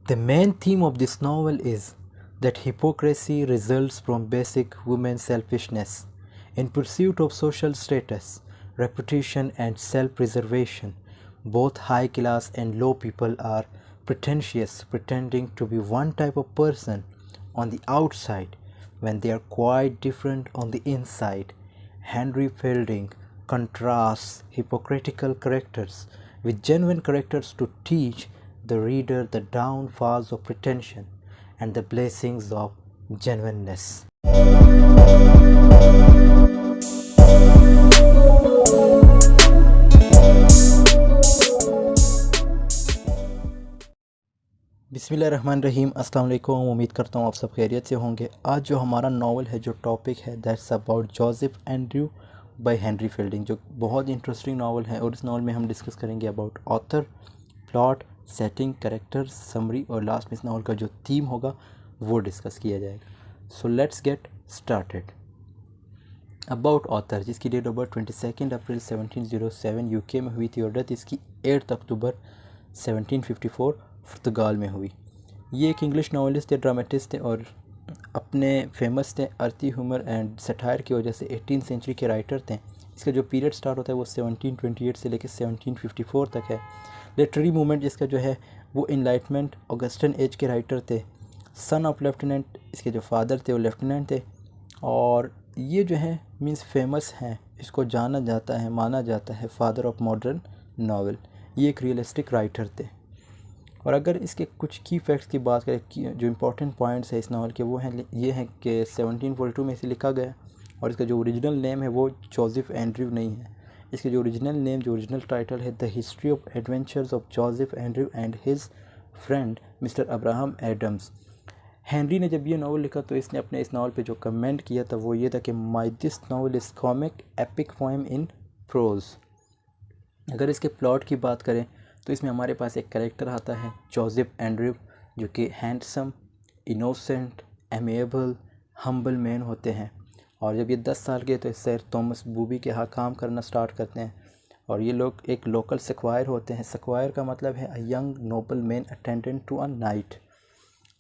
The main theme of this novel is that hypocrisy results from basic human selfishness. In pursuit of social status, reputation, and self preservation, both high class and low people are pretentious, pretending to be one type of person on the outside when they are quite different on the inside. Henry Fielding contrasts hypocritical characters with genuine characters to teach the reader the downfalls of pretension and the blessings of genuineness. बिस्मिल्लाहिर्रहमानिर्रहीम, अस्सलाम वालेकुम। उम्मीद करता हूँ आप सब खैरियत से होंगे। आज जो हमारा नावल है, जो टॉपिक है, that's about Joseph Andrew by Henry Fielding, जो बहुत इंटरेस्टिंग नावल है। और इस नावल में हम डिस्कस करेंगे about author, plot, setting, characters, summary और लास्ट में इस नावल का जो थीम होगा वो डिस्कस किया जाएगा। So let's get started. About author, जिसकी date of birth 22 April 1707 UK में हुई थी और डेथ इसकी 8 अक्टूबर 1754 पुर्तगाल में हुई। ये एक इंग्लिश नॉवलिस्ट थे, ड्रामेटिस्ट थे और अपने फेमस थे अर्थी ह्यूमर एंड सटायर की वजह से 18th सेंचुरी के राइटर थे। इसका जो पीरियड स्टार्ट होता है वो 1728 से लेकर 1754 तक है। लिटरेरी मूवमेंट इसका जो है वो इनलाइटमेंट ऑगस्टन एज के राइटर थे। सन ऑफ लेफ्टिनेंट, इसके जो फादर थे वो लेफ्टिनेंट थे। और ये जो है मीन्स फेमस हैं, इसको जाना जाता है, माना जाता है फादर ऑफ मॉडर्न नावल। ये एक रियलिस्टिक राइटर थे। और अगर इसके कुछ की फैक्ट्स की बात करें, जो इंपॉर्टेंट पॉइंट्स है इस नावल के, वो हैं ये हैं कि 1742 में इसे लिखा गया और इसका जो ओरिजिनल नेम है वो जोसेफ एंड्रयू नहीं है। इसके जो ओरिजिनल नेम, जो ओरिजिनल टाइटल है, the history of adventures of Joseph Andrew and his friend Mr Abraham Adams. Henry ने जब ये नावल लिखा तो इसने अपने इस नावल पे जो कमेंट किया था वो ये था कि my this novel is comic epic poem in prose. अगर इसके प्लॉट की बात करें तो इसमें हमारे पास एक कैरेक्टर आता है जोसेफ एंड्रयू, जो कि handsome, innocent, amiable, humble man होते हैं। और जब ये 10 साल के तो सर थॉमस बूबी के यहाँ काम करना स्टार्ट करते हैं और ये लोग एक लोकल स्क्वायर होते हैं। स्क्वायर का मतलब है a young noble man attendant to a knight.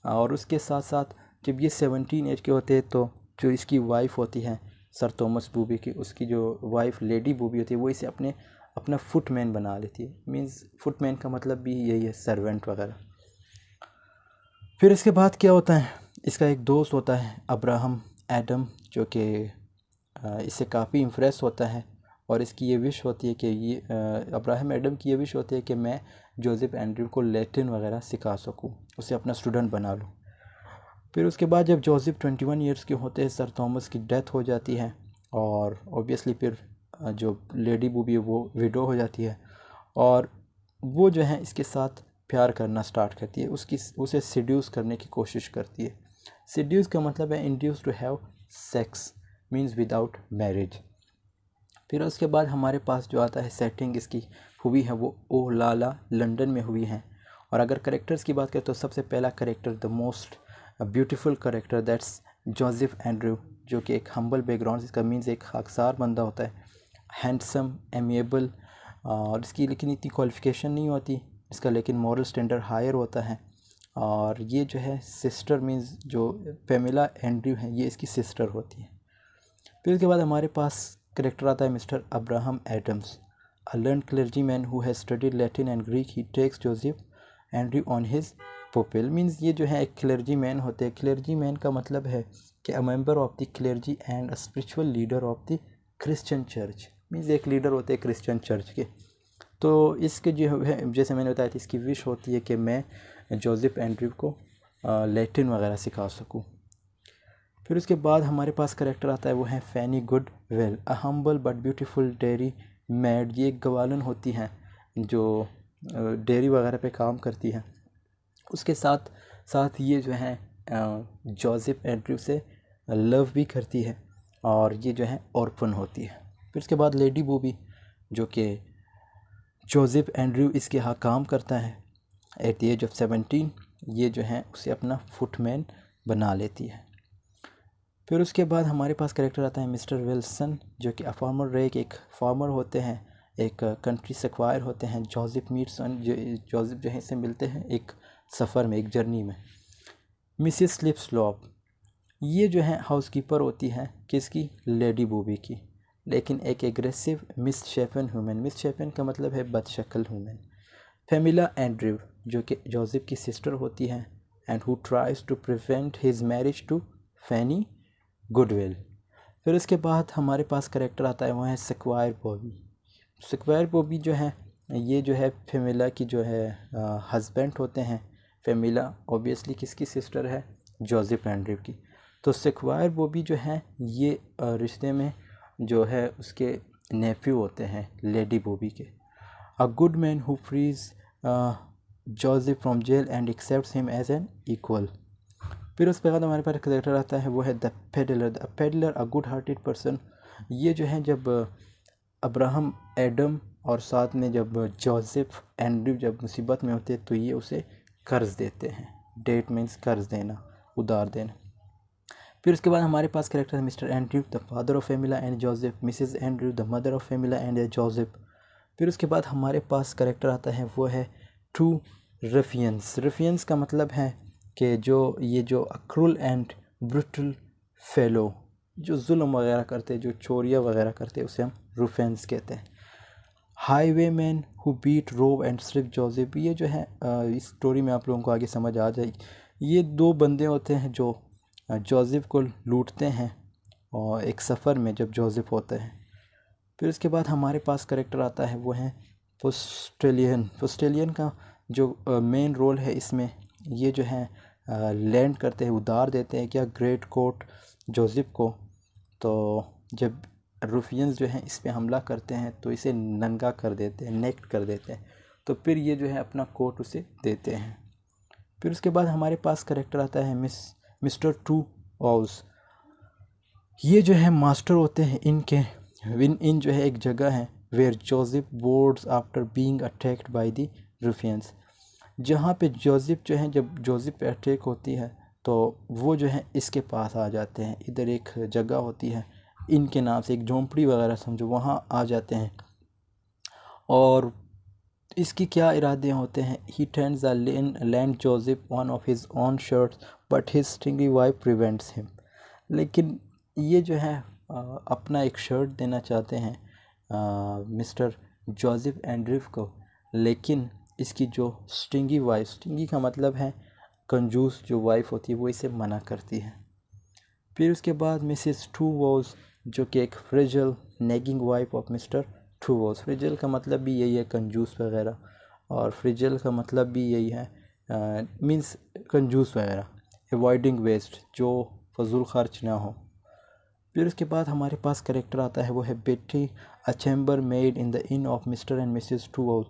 और उसके साथ साथ जब ये 17 एज के होते हैं तो जो इसकी वाइफ होती है सर थॉमस बूबी की, उसकी जो वाइफ लेडी बूबी होती है वो इसे अपना फुटमैन बना लेती है। मींस फुटमैन का मतलब भी यही है, सर्वेंट वगैरह। फिर इसके बाद क्या होता है, इसका एक दोस्त होता है अब्राहम एडम, जो कि इससे काफ़ी इम्प्रेस होता है और इसकी ये विश होती है कि ये अब्राहम एडम की ये विश होती है कि मैं जोसेफ एंड्रयू को लैटिन वगैरह सिखा सकूं, उसे अपना स्टूडेंट बना लूं। फिर उसके बाद जब जोसेफ 21 ईयर्स के होते हैं, सर थॉमस की डेथ हो जाती है और ऑब्वियसली फिर जो लेडी बूबी है वो विडो हो जाती है और वो जो है इसके साथ प्यार करना स्टार्ट करती है, उसे सिड्यूस करने की कोशिश करती है। सिड्यूस का मतलब है induce to have sex, means without marriage. फिर उसके बाद हमारे पास जो आता है सेटिंग इसकी हुई है वो ओलाला लंदन में हुई है। और अगर करेक्टर्स की बात करें तो सबसे पहला character, the most beautiful character, that's Joseph Andrew, जो कि एक हम्बल बैकग्राउंड, इसका मीन्स एक खाकसार बंदा होता है, हैंडसम, एमिएबल। और इसकी लेकिन इतनी क्वालिफ़िकेशन नहीं होती इसका, लेकिन मॉरल स्टैंडर्ड हायर होता है। और ये जो है सिस्टर, मींस जो पेमेला एंड्रयू है ये इसकी सिस्टर होती है। फिर उसके बाद हमारे पास करेक्टर आता है mister Abraham Adams, a learned clergy man who has studied Latin and Greek. He takes Joseph Andrew on his pupil. Means ये जो है एक क्लर्जी मैन होते हैं। क्लर्जी मैन का मतलब है कि a member of the clergy and a spiritual leader of the Christian church. Means एक लीडर होते हैं क्रिश्चियन चर्च के। तो इसके जो है, जैसे मैंने बताया था, इसकी विश होती है कि मैं जोसेफ एंड्रयू को लैटिन वगैरह सिखा सकूं। फिर उसके बाद हमारे पास करेक्टर आता है वो है Fanny Goodwill, a humble but beautiful dairy maid. ये एक गवालन होती हैं जो डेयरी वगैरह पे काम करती है। उसके साथ साथ ये जो है जोसेफ एंड्रयू से लव भी करती है और ये जो है ऑर्फन होती है। फिर उसके बाद लेडी बूबी, जो कि जोसेफ एंड्रयू इसके यहाँ काम करता है, एट द एज ऑफ 17 ये जो है उसे अपना फुटमैन बना लेती है। फिर उसके बाद हमारे पास करेक्टर आता है मिस्टर विल्सन, जो कि फार्मर रेक, एक फार्मर होते हैं एक कंट्री सक्वायर होते हैं, जोसेफ मीट्स जोसेफ जो है इससे मिलते हैं एक सफ़र में, एक जर्नी में। मिसिस स्लिपस्लॉप, ये जो है हाउसकीपर होती है किसकी, लेडी बॉबी की, लेकिन एक एग्रेसिव मिसशेपन ह्यूमन। मिसशेपन का मतलब है बदशक्ल ह्यूमन। फेमिला एंड्रयू, जो कि जोसेफ की सिस्टर होती है, and who tries to prevent his marriage to Fanny Goodwill. फिर उसके बाद हमारे पास करेक्टर आता है, वो है स्क्वायर बॉबी। स्क्वायर बॉबी जो है, ये जो है फेमिला की जो है हस्बैंड होते हैं। फेमिला ऑब्वियसली किसकी सिस्टर है, जोसेफ एंड्रयू की। तो स्क्वायर बॉबी जो है ये रिश्ते में जो है उसके नेफ्यू होते हैं लेडी बॉबी के। A good man who frees Joseph from jail and accepts him as an equal. फिर उसके बाद हमारे पास करेक्टर आता है, वो है the peddler. The peddler a good hearted person. ये जो है जब अब्राहम एडम और साथ में जब जोसेफ एंड्रयू जब मुसीबत में होते तो ये उसे कर्ज देते हैं। डेट मीन्स कर्ज देना, उधार देना। फिर उसके बाद हमारे पास करेक्टर है mister Andrew, the father of Pamela and Joseph. Mrs Andrew, the mother of Pamela and Joseph. फिर उसके बाद हमारे पास करेक्टर आता है, वो है टू रफियंस। रफियंस का मतलब है कि जो क्रूल एंड ब्रूटल फेलो, जो जुल्म वगैरह करते, जो चोरियाँ वगैरह करते, उसे हम रुफेंस कहते हैं। Highwayman who beat rob and strip Joseph, ये जो है इस स्टोरी में आप लोगों को आगे समझ आ जाएगी। ये दो बंदे होते हैं जो जोसेफ को लूटते हैं और एक सफ़र में जब जोसेफ होते हैं। फिर उसके बाद हमारे पास करेक्टर आता है, वो है पोस्टेलियन। पोस्टेलियन का जो मेन रोल है इसमें, ये जो है लैंड करते हैं, उधार देते हैं क्या ग्रेट कोर्ट जोसेफ को। तो जब रूफियंस जो हैं इस पे हमला करते हैं तो इसे नंगा कर देते हैं, नेक्ट कर देते हैं। तो फिर ये जो है अपना कोट उसे देते हैं। फिर उसके बाद हमारे पास करेक्टर आता है मिस्टर टू ऑल्स। ये जो है मास्टर होते हैं इनके। इन जो है एक जगह है where Joseph boards after being attacked by the ruffians. जहाँ पे जोसेफ जो है, जब जोसेफ पे अटैक होती है तो वो जो है इसके पास आ जाते हैं। इधर एक जगह होती है इनके नाम से, एक झोंपड़ी वगैरह समझो, वहाँ आ जाते हैं। और इसकी क्या इरादे होते हैं, he tends the lend Joseph one of his own shirts but his stingy wife prevents him. लेकिन ये जो है अपना एक शर्ट देना चाहते हैं मिस्टर जोसेफ एंड्रयू को, लेकिन इसकी जो स्टिंगी वाइफ, स्टिंगी का मतलब है कंजूस जो वाइफ होती है, वो इसे मना करती है। फिर उसके बाद मिसेस टू वॉज, जो कि एक frizzle nagging wife of mister to was. Frizzle का मतलब भी यही है कंजूस वगैरह, और फ्रिजल का मतलब भी यही है मींस कंजूस वगैरह, अवॉइडिंग वेस्ट, जो फजूल खर्च ना हो। फिर उसके बाद हमारे पास करेक्टर आता है, वो है Betty, a chamber maid in the inn of mister and Mrs Tow Wouse.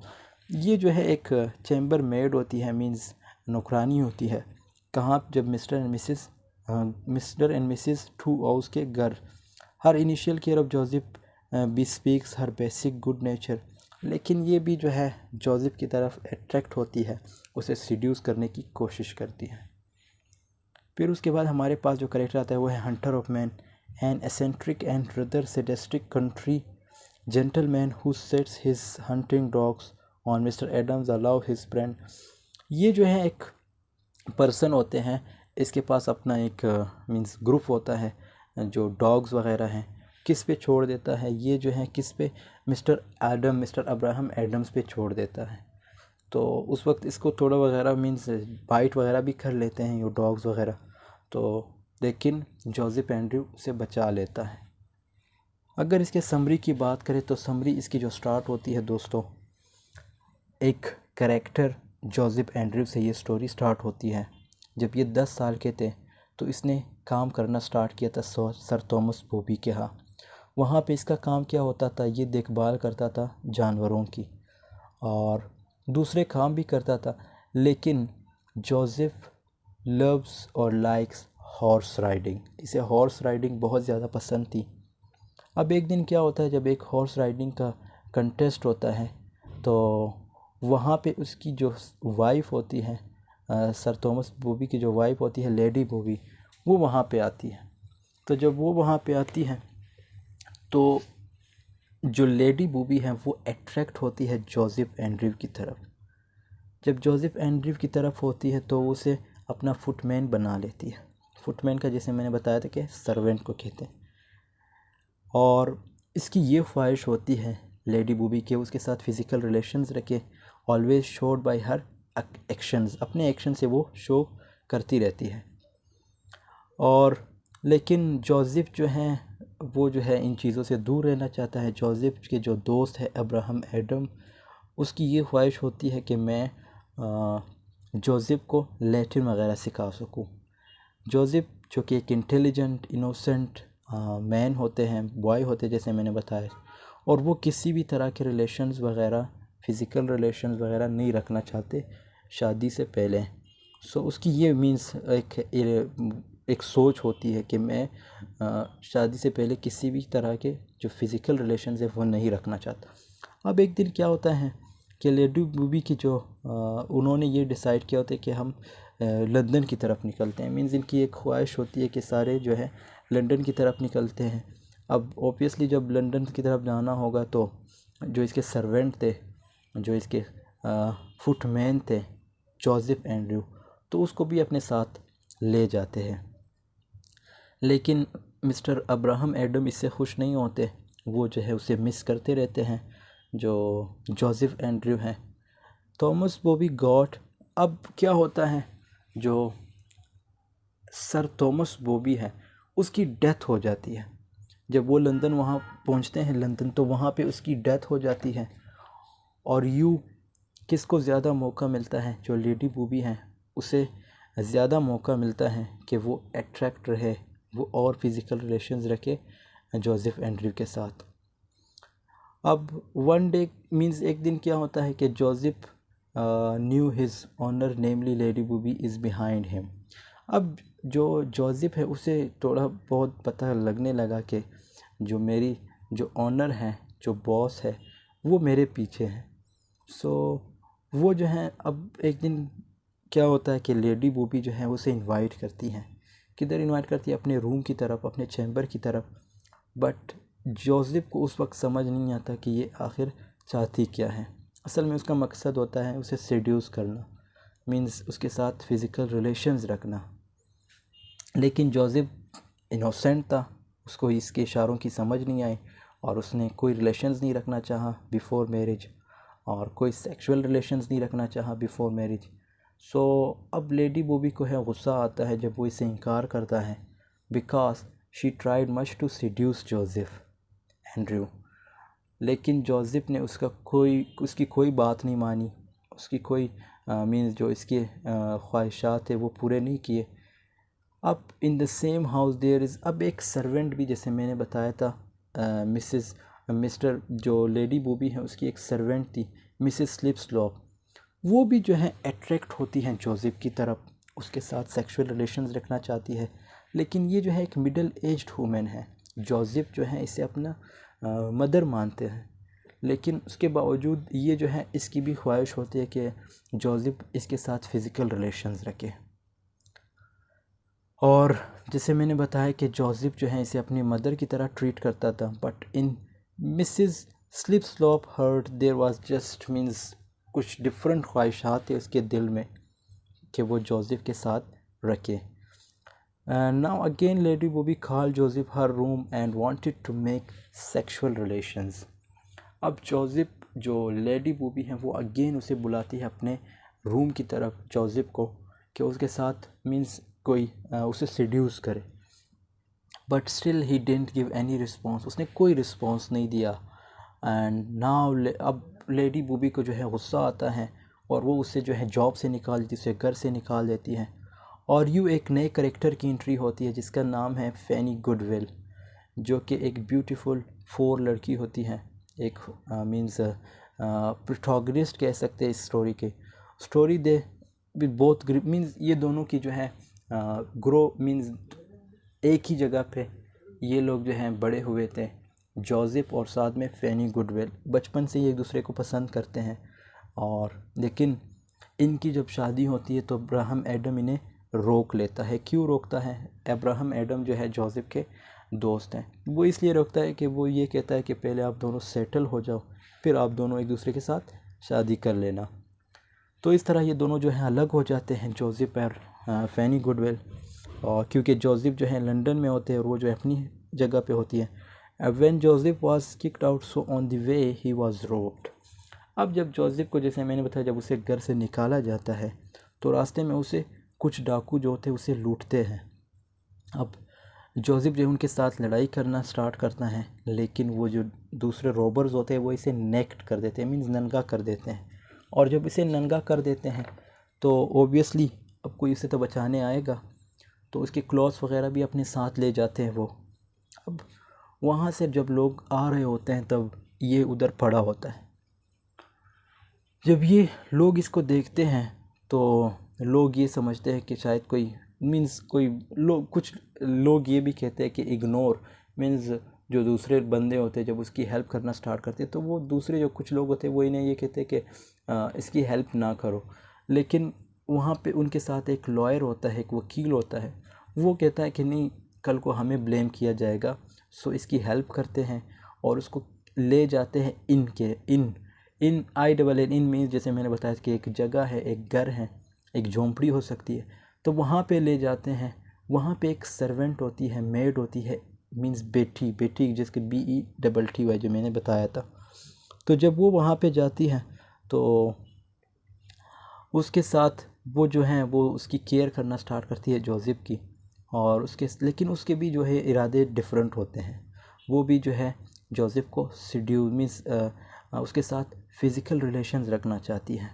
ये जो है एक चैम्बर मेड होती है, मींस नौकरानी होती है। कहाँ, जब Mr and Mrs Towwouse के घर। Her initial care of Joseph bespeaks her basic good nature. लेकिन ये भी जो है जोसेफ की तरफ अट्रैक्ट होती है, उसे सीड्यूस करने की कोशिश करती है। फिर उसके बाद हमारे पास जो करेक्टर आता है, वो है hunter of man, an eccentric and rather sadistic country gentleman who sets his hunting dogs on Mr Adams allow his friend. ये जो है एक पर्सन होते हैं, इसके पास अपना एक मींस ग्रुप होता है जो डॉग्स वगैरह हैं, किस पे छोड़ देता है, ये जो है किस पे, मिस्टर अब्राहम एडम्स पे छोड़ देता है। तो उस वक्त इसको थोड़ा वगैरह मींस बाइट वगैरह भी कर लेते हैं ये डॉग्स वगैरह, तो लेकिन जोसेफ एंड्रयू उसे बचा लेता है। अगर इसके समरी की बात करें तो समरी इसकी जो स्टार्ट होती है दोस्तों, एक कैरेक्टर जोसेफ एंड्रयू से ये स्टोरी स्टार्ट होती है। जब ये 10 साल के थे तो इसने काम करना स्टार्ट किया था सर थॉमस बॉबी के यहाँ। वहाँ पे इसका काम क्या होता था, ये देखभाल करता था जानवरों की और दूसरे काम भी करता था। लेकिन जोसेफ लव्स और लाइक्स हॉर्स राइडिंग, इसे हॉर्स राइडिंग बहुत ज़्यादा पसंद थी। अब एक दिन क्या होता है, जब एक हॉर्स राइडिंग का कंटेस्ट होता है तो वहाँ पे उसकी जो वाइफ होती है, सर थॉमस बॉबी की जो वाइफ होती है लेडी बॉबी, वो वहाँ पे आती है। तो जब वो वहाँ पे आती है तो जो लेडी बूबी हैं वो अट्रैक्ट होती है जोसेफ एंड्रयू की तरफ। जब जोसेफ एंड्रयू की तरफ होती है तो उसे अपना फुटमैन बना लेती है। फुटमैन का जैसे मैंने बताया था कि सर्वेंट को कहते हैं। और इसकी ये ख्वाहिश होती है लेडी बूबी के उसके साथ फ़िज़िकल रिलेशंस रखे, ऑलवेज शोड बाय हर एक्शंस, अपने एक्शन से वो शो करती रहती है। और लेकिन जोसेफ जो हैं वो जो है इन चीज़ों से दूर रहना चाहता है। जोसेफ के जो दोस्त है अब्राहम एडम, उसकी ये ख्वाहिश होती है कि मैं जोसेफ को लैटिन वगैरह सिखा सकूं। जोसेफ जो कि एक इंटेलिजेंट इनोसेंट मैन होते हैं, बॉय होते हैं जैसे मैंने बताया, और वो किसी भी तरह के रिलेशंस वगैरह, फ़िज़िकल रिलेशंस वगैरह नहीं रखना चाहते शादी से पहले। सो उसकी ये मीन्स एक सोच होती है कि मैं शादी से पहले किसी भी तरह के जो फ़िज़िकल रिलेशंस है वो नहीं रखना चाहता। अब एक दिन क्या होता है कि लेडी बूबी की जो उन्होंने ये डिसाइड किया होता है कि हम लंदन की तरफ निकलते हैं। मीन्स इनकी एक ख्वाहिश होती है कि सारे जो है लंदन की तरफ निकलते हैं। अब ऑब्वियसली जब लंदन की तरफ जाना होगा तो जो इसके सर्वेंट थे, जो इसके फुटमैन थे जोसेफ एंड्रयू, तो उसको भी अपने साथ ले जाते हैं। लेकिन मिस्टर अब्राहम एडम इससे खुश नहीं होते, वो जो है उसे मिस करते रहते हैं जो जोसेफ एंड्रयू हैं। थॉमस बॉबी गॉट, अब क्या होता है, जो सर थॉमस बॉबी है उसकी डेथ हो जाती है। जब वो लंदन वहाँ पहुँचते हैं लंदन, तो वहाँ पे उसकी डेथ हो जाती है। और किसको ज़्यादा मौका मिलता है, जो लेडी बूबी हैं उसे ज़्यादा मौका मिलता है कि वो अट्रैक्ट रहे, वो और फिज़िकल रिलेशंस रखे जोसेफ एंड्रयू के साथ। अब वन डे मीन्स एक दिन क्या होता है कि Joseph knew his honour namely Lady Booby is behind him. अब जो जोसेफ है उसे थोड़ा बहुत पता लगने लगा कि जो ऑनर है, जो बॉस है, वो मेरे पीछे है। सो वो जो है, अब एक दिन क्या होता है कि लेडी बूबी जो है उसे इनवाइट करती हैं। किधर इनवाइट करती है? अपने रूम की तरफ, अपने चैम्बर की तरफ। बट जोसेफ को उस वक्त समझ नहीं आता कि ये आखिर चाहती क्या है। असल में उसका मकसद होता है उसे सेड्यूस करना, मीन्स उसके साथ फ़िज़िकल रिलेशंस रखना। लेकिन जोसेफ इनोसेंट था, उसको इसके इशारों की समझ नहीं आई और उसने कोई रिलेशंस नहीं रखना चाहा बिफ़ोर मैरिज, और कोई सेक्सुअल रिलेशंस नहीं रखना चाहा बिफ़ोर मैरिज। सो अब लेडी बूबी को है गुस्सा आता है जब वो इसे इनकार करता है, because she tried much to seduce Joseph Andrew. लेकिन जोसेफ ने उसकी कोई बात नहीं मानी, उसकी कोई मीन्स जो इसके ख्वाहिशात थे वो पूरे नहीं किए। अब in the same house there is, अब एक सर्वेंट भी, जैसे मैंने बताया था मिस्टर जो लेडी बूबी है उसकी एक सर्वेंट थी मिसेस स्लिपस्लॉप, वो भी जो है अट्रैक्ट होती हैं जोसेफ की तरफ, उसके साथ सेक्सुअल रिलेशंस रखना चाहती है। लेकिन ये जो है एक मिडिल एज्ड वूमेन है, जोसेफ जो है इसे अपना मदर मानते हैं, लेकिन उसके बावजूद ये जो है इसकी भी ख्वाहिश होती है कि जोसेफ इसके साथ फ़िज़िकल रिलेशंस रखे। और जैसे मैंने बताया कि जोसेफ जो है इसे अपनी मदर की तरह ट्रीट करता था, but in Mrs Slipslop heart there was just means कुछ डिफरेंट ख्वाहिशात थे उसके दिल में कि वो जोसेफ के साथ रखे। Now again Lady Booby called Joseph her room and wanted to make sexual relations. अब जोसेफ, जो लेडी बूबी हैं, वो अगेन उसे बुलाती है अपने रूम की तरफ जोसेफ को, कि उसके साथ मीन्स कोई उसे सेड्यूस करे। But still he didn't give any response, उसने कोई रिस्पॉन्स नहीं दिया। एंड नाउ अब लेडी बूबी को जो है गुस्सा आता है और वो उसे जो है जॉब से निकाल देती है, उसे घर से निकाल देती है। और एक नए करेक्टर की एंट्री होती है जिसका नाम है फैनी गुडविल, जो कि एक ब्यूटीफुल 4 लड़की होती हैं, एक मीन्स प्रोटैगनिस्ट कह सकते हैं इस स्टोरी के। Story they with both group means ये दोनों की जो है ग्रो मीन्स एक ही जगह पे ये लोग जो हैं बड़े हुए थे, जोसेफ और साथ में फैनी गुडविल। बचपन से ही एक दूसरे को पसंद करते हैं, और लेकिन इनकी जब शादी होती है तो अब्राहम एडम इन्हें रोक लेता है। क्यों रोकता है? अब्राहम एडम जो है जोसेफ के दोस्त हैं। वो इसलिए रोकता है कि वो ये कहता है कि पहले आप दोनों सेटल हो जाओ, फिर आप दोनों एक दूसरे के साथ शादी कर लेना। तो इस तरह ये दोनों जो हैं अलग हो जाते हैं, जोसेफ और फैनी गुडविल। और क्योंकि जोसेफ जो है लंदन में होते हैं और वो जो है अपनी जगह पे होती है। When Joseph was kicked out so on the way he was robed. अब जब जोसेफ को, जैसे मैंने बताया, जब उसे घर से निकाला जाता है तो रास्ते में उसे कुछ डाकू जो होते हैं उसे लूटते हैं। अब जोसेफ जो है उनके साथ लड़ाई करना स्टार्ट करता है, लेकिन वो जो दूसरे रॉबर्स होते हैं वो इसे नेक्ट कर देते हैं, मीन्स नंगा कर देते हैं। और जब इसे नंगा कर देते हैं तो ओबियसली अब कोई उसे तो बचाने आएगा, तो उसके क्लॉथ्स वगैरह भी अपने साथ ले जाते हैं वो। अब वहाँ से जब लोग आ रहे होते हैं तब ये उधर पड़ा होता है। जब ये लोग इसको देखते हैं तो लोग ये समझते हैं कि शायद कोई मीन्स कोई लोग, कुछ लोग ये भी कहते हैं कि इग्नोर मीन्स जो दूसरे बंदे होते हैं जब उसकी हेल्प करना स्टार्ट करते हैं तो वो दूसरे जो कुछ लोग होते हैं वो इन्हें ये कहते हैं कि इसकी हेल्प ना करो। लेकिन वहाँ पे उनके साथ एक लॉयर होता है, एक वकील होता है, वो कहता है कि नहीं, कल को हमें ब्लेम किया जाएगा, सो इसकी हेल्प करते हैं और उसको ले जाते हैं इन INN इन मीन्स जैसे मैंने बताया कि एक जगह है, एक घर है, एक झोंपड़ी हो सकती है, तो वहाँ पे ले जाते हैं। वहाँ पे एक सर्वेंट होती है, मेड होती है, मीन्स बेटी जिसके BETTY जो मैंने बताया था। तो जब वो वहाँ पे जाती है तो उसके साथ वो जो है वो उसकी केयर करना स्टार्ट करती है जोसेफ की। और लेकिन उसके भी जो है इरादे डिफरेंट होते हैं। वो भी जो है जोसेफ को सीड्यूस मीन्स उसके साथ फ़िज़िकल रिलेशंस रखना चाहती है।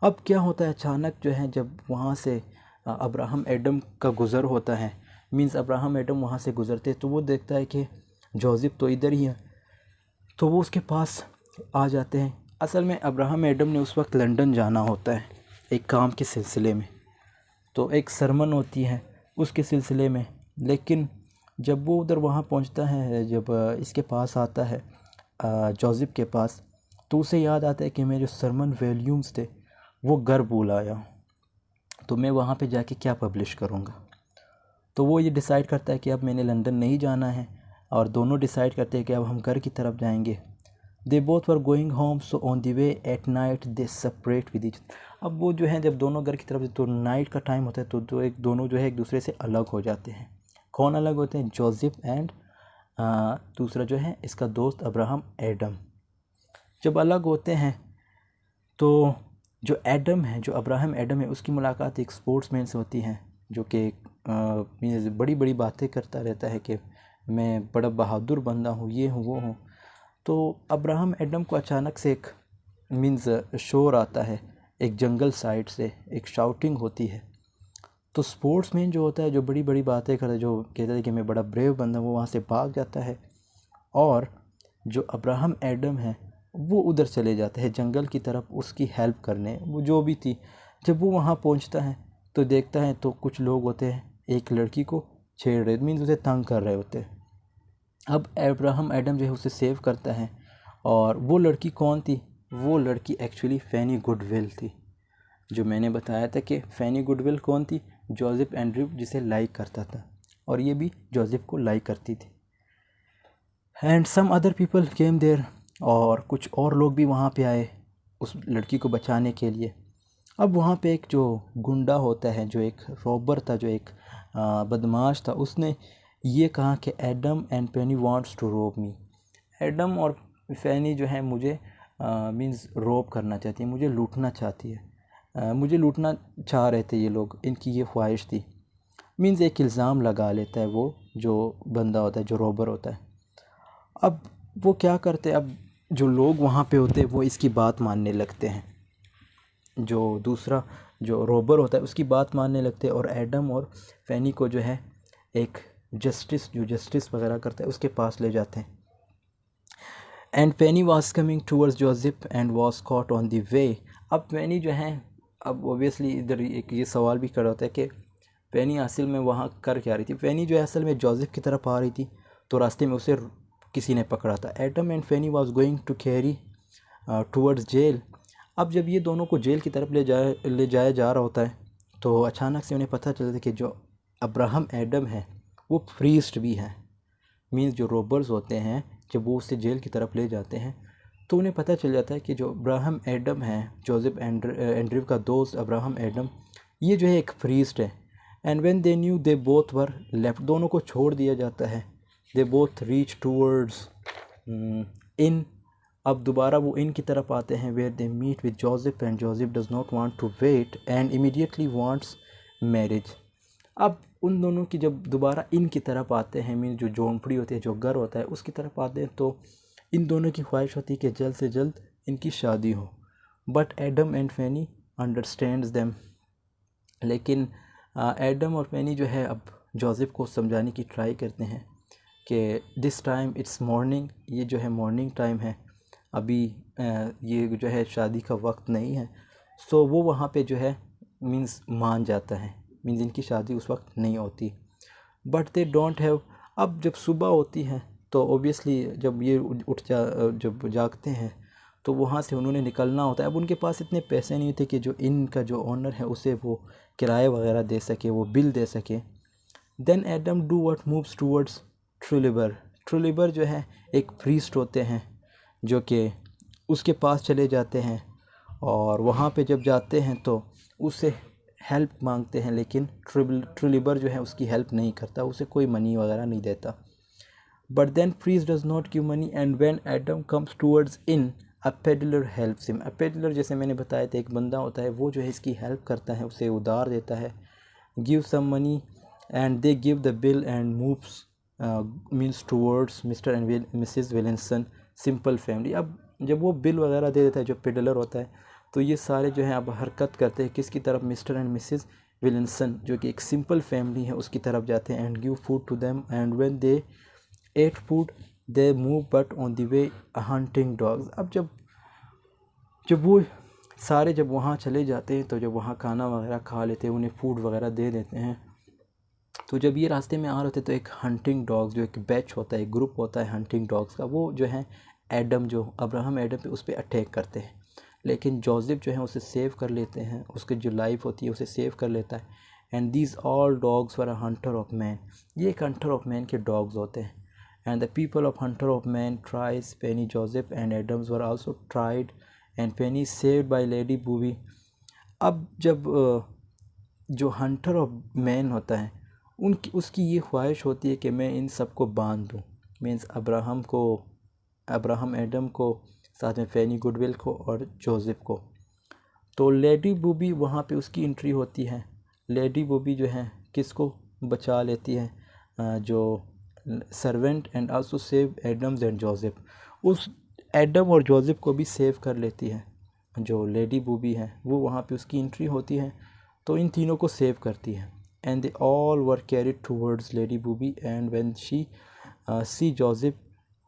अब क्या होता है, अचानक जो है जब वहाँ से अब्राहम एडम का गुज़र होता है, मीन्स अब्राहम एडम वहाँ से गुज़रते तो वो देखता है कि जोसेफ तो इधर ही है, तो वो उसके पास आ जाते हैं। असल में अब्राहम एडम ने उस वक्त लंदन जाना होता है एक काम के सिलसिले में, तो एक सरमन होती है उसके सिलसिले में। लेकिन जब वो उधर वहाँ पहुँचता है, जब इसके पास आता है जोसेफ के पास, तो उसे याद आता है कि मेरे जो सरमन वॉल्यूम्स थे वो घर भूल आया हूँ, तो मैं वहाँ पे जाके क्या पब्लिश करूँगा। तो वो ये डिसाइड करता है कि अब मैंने लंदन नहीं जाना है, और दोनों डिसाइड करते हैं कि अब हम घर की तरफ जाएंगे। दे both were going home, so on the way at night they separate with each. अब वो जो है जब दोनों घर की तरफ, तो नाइट का टाइम होता है तो दोनों जो है एक दूसरे से अलग हो जाते हैं। कौन अलग होते हैं? जोसेफ एंड दूसरा जो है इसका दोस्त अब्राहम एडम। जब अलग होते हैं तो जो एडम है, जो अब्राहम एडम है, उसकी मुलाकात एक स्पोर्ट्समैन से होती है जो कि बड़ी बड़ी बातें करता रहता है कि मैं बड़ा बहादुर बंदा हूँ, ये हूँ वो हूँ। तो अब्राहम एडम को अचानक से एक मीन्स शोर आता है, एक जंगल साइड से एक शाउटिंग होती है। तो स्पोर्ट्समैन जो होता है, जो बड़ी बड़ी बातें करता है, जो कहता है कि मैं बड़ा ब्रेव बंदा हूँ, वो वहाँ से भाग जाता है। और जो अब्राहम एडम है वो उधर चले जाते हैं जंगल की तरफ उसकी हेल्प करने, वो जो भी थी। जब वो वहाँ पहुँचता है तो देखता है तो कुछ लोग होते हैं एक लड़की को छेड़ रहे, मीन्स उसे तंग कर रहे होते हैं। अब अब्राहम एडम जो है उसे सेव करता है। और वो लड़की कौन थी? वो लड़की एक्चुअली फैनी गुडविल थी। जो मैंने बताया था कि फैनी गुडविल कौन थी? जोसेफ एंड्रयू जिसे लाइक करता था, और ये भी जोसेफ को लाइक करती थी। And some other people came there, और कुछ और लोग भी वहाँ पे आए उस लड़की को बचाने के लिए। अब वहाँ पे एक जो गुंडा होता है, जो एक रॉबर था, जो एक बदमाश था, उसने ये कहा कि Adam and Penny wants to rob me. Adam और फैनी जो है मुझे मीन्स रोब करना चाहती है, मुझे लूटना चाहती है, मुझे लूटना चाह रहे थे ये लोग, इनकी ये ख्वाहिश थी। मीन्स एक इल्ज़ाम लगा लेता है वो जो बंदा होता है, जो रॉबर होता है। अब वो क्या करते हैं, अब जो लोग वहाँ पे होते हैं वो इसकी बात मानने लगते हैं, जो दूसरा जो रॉबर होता है उसकी बात मानने लगते हैं। और एडम और फैनी को जो है एक जस्टिस वगैरह करता है उसके पास ले जाते हैं। And Fanny was coming towards Joseph and was caught on the way. अब फैनी जो है, अब ओबियसली इधर एक ये सवाल भी खड़ा होता है कि फैनी असल में वहाँ कर क्या रही थी। फैनी जो है असल में जोसेफ की तरफ आ रही थी, तो रास्ते में उसे किसी ने पकड़ा था। Adam and Fanny was going to carry towards jail. अब जब ये दोनों को जेल की तरफ ले जाया जा रहा होता है तो अचानक से उन्हें पता चलता है कि जो अब्राहम एडम है वो प्रीस्ट भी है, मीन्स जो रॉबर्स होते हैं जब वो उसे जेल की तरफ ले जाते हैं तो उन्हें पता चल जाता है कि जो अब्राहम एडम है, जोसेफ एंड्रयू का दोस्त अब्राहम एडम, ये जो है एक प्रीस्ट है। And when they knew they both were left, दोनों को छोड़ दिया जाता है। They both reach towards inn, अब दोबारा वो इन की तरफ आते हैं, where they meet with Joseph and Joseph does not want to wait and immediately wants marriage. अब उन दोनों की जब दोबारा इन की तरफ आते हैं, मीन जो झोंपड़ी होती है, जो घर होता है, उसकी तरफ आते हैं, तो इन दोनों की ख्वाहिश होती है कि जल्द से जल्द इनकी शादी हो। But Adam and Fanny understands them, लेकिन एडम और फैनी जो है अब जोसेफ को समझाने की ट्राई करते हैं कि दिस टाइम इट्स मॉर्निंग, ये जो है मॉर्निंग टाइम है, अभी ये जो है शादी का वक्त नहीं है। सो वो वहाँ पे जो है मीन्स मान जाता है, मीन्स इनकी शादी उस वक्त नहीं होती। बट दे डोंट हैव, अब जब सुबह होती है तो ओबियसली जब ये जब जागते हैं तो वहाँ से उन्होंने निकलना होता है। अब उनके पास इतने पैसे नहीं थे कि जो इनका जो ओनर है उसे वो किराया वगैरह दे सके, वो बिल दे सके। Then Adam do what moves towards Trulliber, Trulliber जो है एक प्रीस्ट होते हैं जो कि उसके पास चले जाते हैं, और वहाँ पे जब जाते हैं तो उससे हेल्प मांगते हैं, लेकिन ट्रुलिबर जो है उसकी हेल्प नहीं करता, उसे कोई मनी वगैरह नहीं देता। But then priest does not give money and when Adam comes towards inn, a peddler helps him. A peddler जैसे मैंने बताया था एक बंदा होता है, वो जो है इसकी हेल्प करता है, उसे उधार देता है, give some money and they give the bill and moves means towards mister and Mrs Wilson simple family. अब जब वो बिल वगैरह दे देता है जो पेडलर होता है, तो ये सारे जो हैं अब हरकत करते हैं किसकी तरफ, मिस्टर एंड मिसेस विलिंसन जो कि एक सिंपल फैमिली है उसकी तरफ जाते हैं। And give food to them and when they ate food they move but on the way hunting dogs. अब जब जब वो सारे जब वहाँ चले जाते हैं तो जब वहाँ खाना वगैरह खा लेते हैं, उन्हें फूड वगैरह दे देते हैं, तो जब ये रास्ते में आ रहे थे तो एक हंटिंग डॉग्स जो एक बैच होता है, एक ग्रुप होता है हंटिंग डॉग्स का, वो जो है एडम जो अब्राहम एडम पे उस पर अटैक करते हैं। लेकिन जोसेफ जो है उसे सेव कर लेते हैं, उसकी जो लाइफ होती है उसे सेव कर लेता है। And these all dogs were a hunter of man, ये एक हंटर ऑफ मैन के डॉग्स होते हैं। And the people of hunter of man tries Penny Joseph and Adams were also tried and Penny saved by lady Booby. अब जब जो Hunter of man होता है उनकी उसकी ये ख्वाहिश होती है कि मैं इन सब को बांध दूँ, मीन्स अब्राहम एडम को, साथ में फैनी गुडविल को और जोसेफ को। तो लेडी बूबी वहाँ पे उसकी एंट्री होती है। लेडी बूबी जो है किसको बचा लेती है, जो servant, and also save Adams and Joseph, उस एडम और जोसेफ को भी सेव कर लेती है। जो लेडी बूबी है वो वहाँ पे उसकी एंट्री होती है, तो इन तीनों को सेव करती है। And they all were carried towards lady Booby and when she see Joseph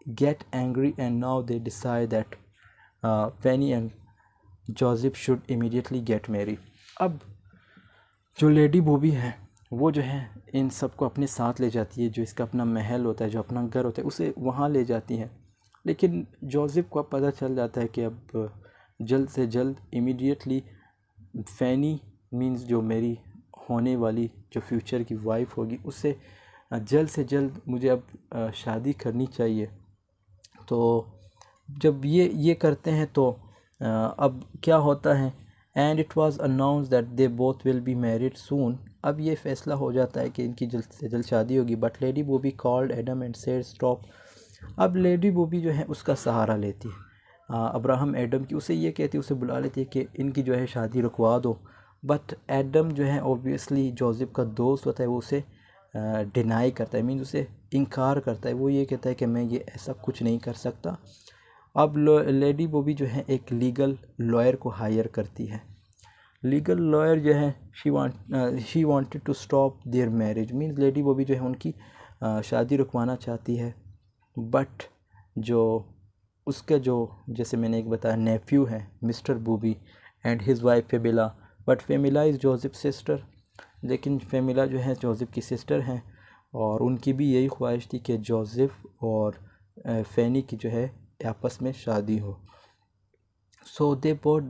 get angry and now they decide that Fanny and Joseph should immediately get married। अब जो लेडी बूबी है वो जो है इन सबको अपने साथ ले जाती है, जो इसका अपना महल होता है, जो अपना घर होता है, उसे वहाँ ले जाती है। लेकिन जोसेफ को अब पता चल जाता है कि अब जल्द से जल्द इमीडिएटली फैनी मीन्स जो मेरी होने वाली जो फ्यूचर की वाइफ होगी उससे जल्द से जल्द मुझे अब शादी करनी चाहिए। तो जब ये करते हैं तो अब क्या होता है, and it was announce that they both will be married soon. अब ये फैसला हो जाता है कि इनकी जल्द से जल्द शादी होगी। But lady Booby called Adam and said stop. अब लेडी बूबी जो है उसका सहारा लेती है अब्राहम एडम की, उसे ये कहती है, उसे बुला लेती है कि इनकी जो है शादी रुकवा दो। बट एडम जो है ओबियसली जोसेफ का दोस्त होता है, वो उसे डिनाई करता है, मीन्स उसे इनकार करता है। वो ये कहता है कि मैं ये ऐसा कुछ नहीं कर सकता। अब लेडी बॉबी जो है एक लीगल लॉयर को हायर करती है। लीगल लॉयर जो है she wanted to stop their marriage, means lady Bobby जो है उनकी शादी रुकवाना चाहती है। बट जो उसका जो जैसे मैंने एक बताया नेफ्यू है mister Booby and his wife Pamela, but Pamela is Joseph sister, लेकिन फेमिला जो है जोसेफ की सिस्टर हैं और उनकी भी यही ख्वाहिश थी कि जोसेफ और फैनी की जो है आपस में शादी हो। So they both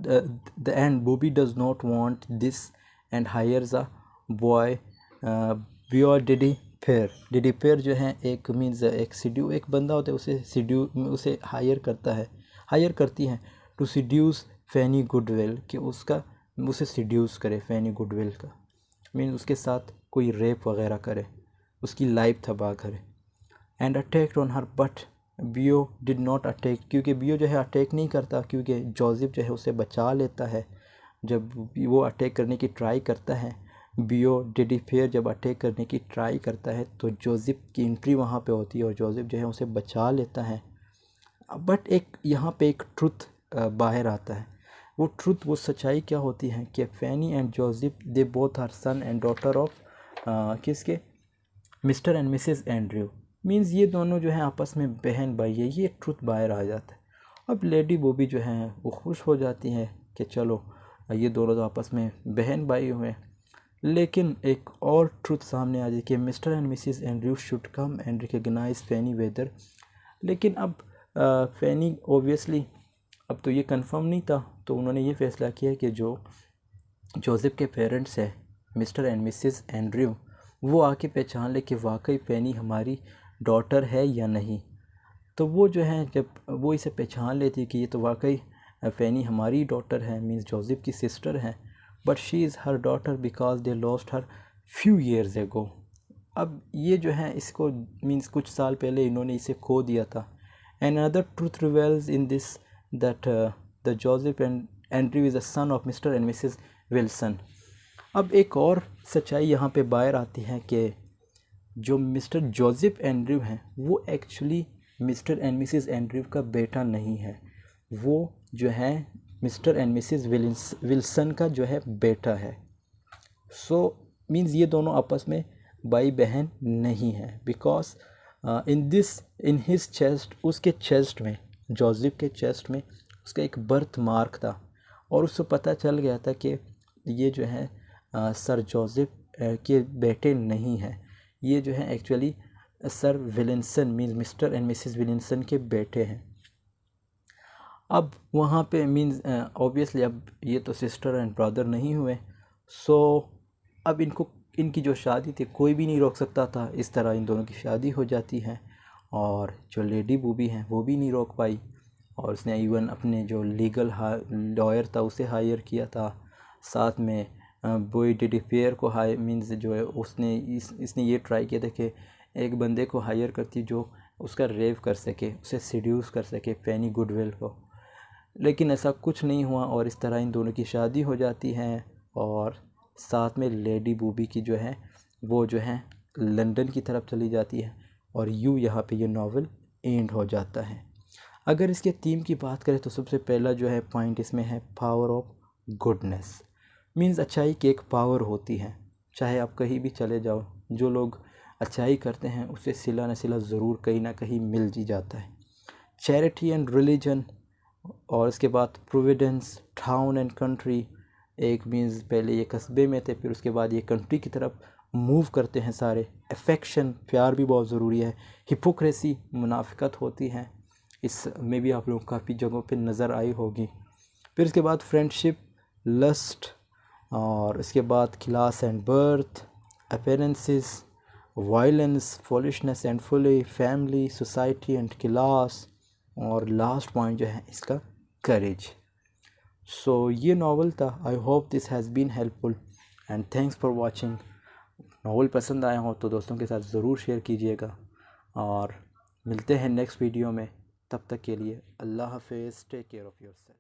the and Booby does not want this and hires a boy Beau Didapper. Didapper जो है एक मीन्स एक बंदा होता है, उसे हायर करती हैं टू सीड्यूस फैनी गुडविल, कि उसे सीड्यूस करे फैनी गुडविल का, मीन उसके साथ कोई रेप वगैरह करे, उसकी लाइफ तबाह करे। And attacked on her but बियो डिड नॉट अटैक, क्योंकि बियो जो है अटैक नहीं करता, क्योंकि जोसेफ जो है उसे बचा लेता है। जब वो अटैक करने की ट्राई करता है, बियो डीडी फेयर जब अटैक करने की ट्राई करता है तो जोसेफ की एंट्री वहाँ पे होती है और जोसेफ जो है उसे बचा लेता है। बट यहाँ पे एक ट्रुथ बाहर आता है। वो सच्चाई क्या होती है कि Fanny and Joseph they both are son and daughter of किसके, mister and Mrs Andrew. Means ये दोनों जो है आपस में बहन भाई है, ये ट्रुथ बाहर आ जाता है। अब लेडी बॉबी जो है वो खुश हो जाती है कि चलो ये दोनों तो आपस में बहन भाई हुए। लेकिन एक और ट्रुथ सामने आ जाए कि Mr and Mrs Andrew should come and recognise Fanny whether. लेकिन अब फैनी ऑब्वियसली अब तो ये कंफर्म नहीं था, तो उन्होंने ये फैसला किया कि जो जोसेफ के पेरेंट्स है मिस्टर एंड मिसेस एंड्रयू, वो आके पहचान ले कि वाकई फैनी हमारी डॉटर है या नहीं। तो वो जो है जब वो इसे पहचान लेती कि ये तो वाकई फैनी हमारी डॉटर है, मीन्स जोसेफ की सिस्टर है, but she is her daughter because they lost her few years ago. अब ये जो है इसको मीन्स कुछ साल पहले इन्होंने इसे खो दिया था। And other truth reveals in this that the Joseph and Andrew is a son of mister and Mrs Wilson. अब एक और सच्चाई यहाँ पे बाहर आती है कि जो मिस्टर जोसेफ एंड्रयू हैं वो actually mister and Mrs Andrew का बेटा नहीं है, वो जो है मिस्टर एंड मिसेस विल्सन का जो है बेटा है। सो मीन्स ये दोनों आपस में भाई बहन नहीं है, बिकॉज इन हिज चेस्ट, उसके चेस्ट में, जोसेफ के चेस्ट में उसका एक बर्थ मार्क था और उसको पता चल गया था कि ये जो है सर जोसेफ के बेटे नहीं हैं, ये जो है actually sir Wilson means mister and Mrs Wilson के बेटे हैं। अब वहाँ पे मीन्स ऑब्वियसली अब ये तो सिस्टर एंड ब्रदर नहीं हुए, सो अब इनकी जो शादी थी कोई भी नहीं रोक सकता था, इस तरह इन दोनों की शादी हो जाती है। और जो लेडी बूबी हैं वो भी नहीं रोक पाई और उसने इवन अपने जो लीगल लॉयर था उसे हायर किया था, साथ में बॉय डीडी फेयर को मीन्स जो है इसने ये ट्राई किया था कि एक बंदे को हायर करती जो उसका रेव कर सके, उसे सीड्यूस कर सके, फैनी गुडविल को। लेकिन ऐसा कुछ नहीं हुआ और इस तरह इन दोनों की शादी हो जाती है और साथ में लेडी बूबी की जो है वो जो है लंदन की तरफ चली जाती है और यहाँ पे ये नावल एंड हो जाता है। अगर इसके थीम की बात करें तो सबसे पहला जो है पॉइंट इसमें है पावर ऑफ गुडनेस। मीन्स अच्छाई की एक पावर होती है, चाहे आप कहीं भी चले जाओ, जो लोग अच्छाई करते हैं उसे सिला न सिला ज़रूर कहीं ना कहीं मिल ही जाता है। चैरिटी एंड रिलीजन, और इसके बाद प्रोविडेंस, टाउन एंड कंट्री। एक मीन्स पहले ये कस्बे में थे, फिर उसके बाद ये कंट्री की तरफ मूव करते हैं सारे। अफेक्शन, प्यार भी बहुत ज़रूरी है। हिपोक्रेसी, मुनाफिकत होती है, इसमें भी आप लोग काफ़ी जगहों पे नज़र आई होगी। फिर इसके बाद फ्रेंडशिप, लस्ट, और इसके बाद class and birth, appearances, violence, foolishness and folly, family, society and class, और लास्ट पॉइंट जो है इसका करेज। सो ये नावल था। I hope this has been helpful and thanks for watching. Novel पसंद आया हो तो दोस्तों के साथ ज़रूर शेयर कीजिएगा और मिलते हैं नेक्स्ट वीडियो में। तब तक के लिए अल्लाह हाफ़िज़, टेक केयर ऑफ़ योरसेल्फ।